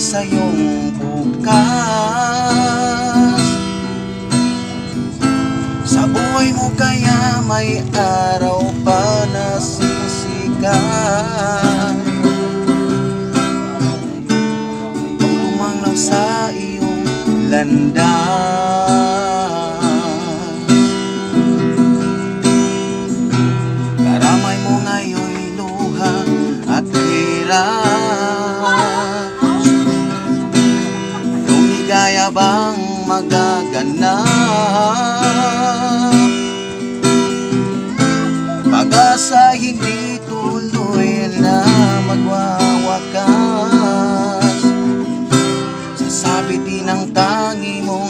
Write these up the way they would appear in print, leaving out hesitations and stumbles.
sa iyong bukas. Sa buhay mo kaya may araw pa na sisikat. Tumanglaw sa iyong landas. Karamay mo ngayon'y luha at hirap. Yung ligaya bang magaganap? Pag-asa hindi tuloy na magwawakas. Sasabi din ang tangi mong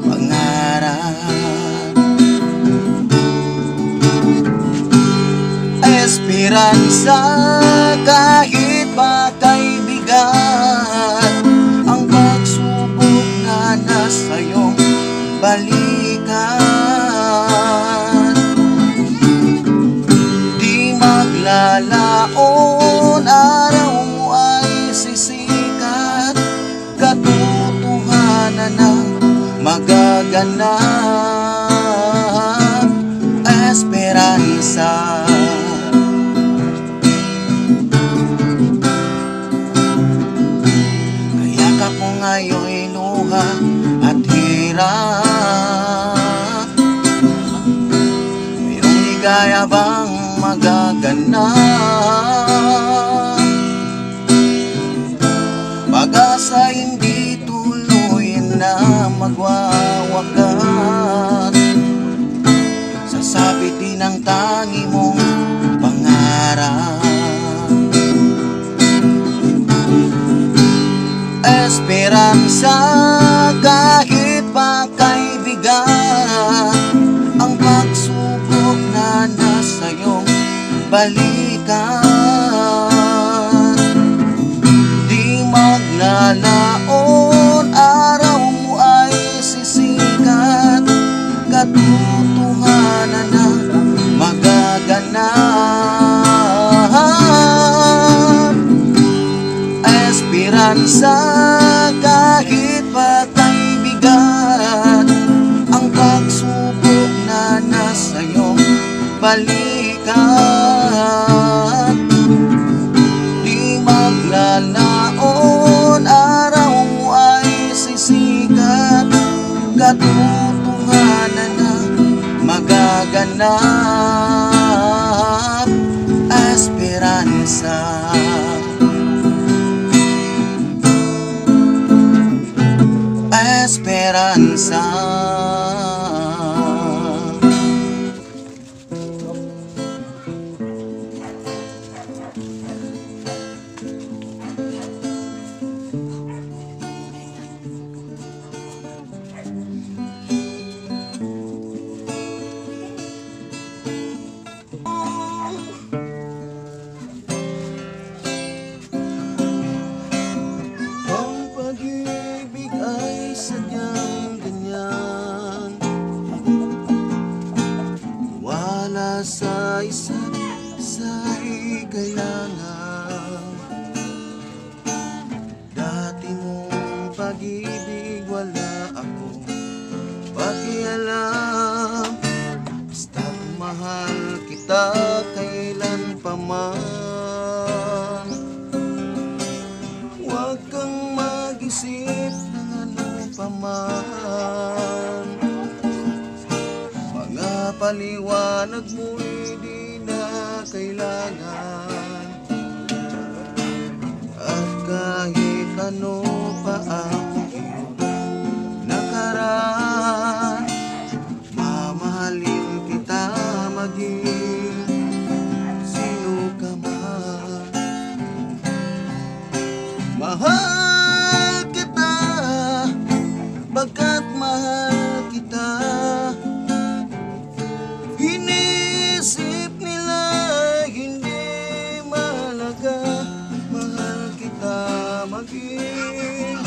pangarap. Esperansa kahit pa kay bigat, ang pagsubok na nasa iyong balikan. Di maglalaon, araw mo ay sisikat. Katotohanan ang magaganap. Esperansa. Kaya ka po ngayon'y luha at hirap. Mayroong ligaya bang magaganap? Pag-asa hindi tuloy na magwawakas. Sasabi din ang tangi mong pangarap. Esperansa kahit pa kay bigat, ang pagsubok na nasa iyong balikan. Di maglalaon, araw mo ay sisikat. Katotohanan na magaganap. Esperansa kahit pa kay bigat, ang pagsubok na nasa iyong balikan. Di maglalaon, araw mo ay sisikat. Katotohanan na magaganap. Esperansa. Esperansa. Sadyang ganyan, wala sa isa't isa'y kailangan. Dati mong pag-ibig wala akong pakialam. Basta't mahal kita kailan pa man. Huwag kang mag-isip paman. Mga paliwanag mo'y di na kailangan. At kahit ano pa ang iyong nakaraan, mamahalin kita maging sino ka man. Mahal kita pagkat mahal kita. Inisip nila hindi mahalaga. Mahal kita maging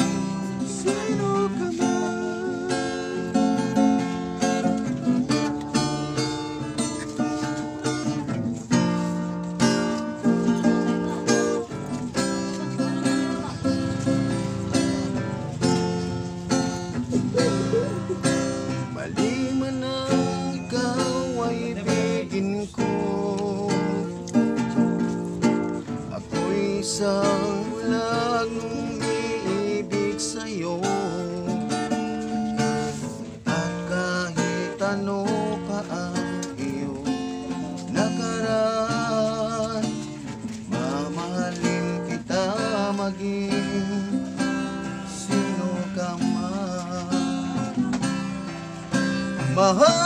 Mahal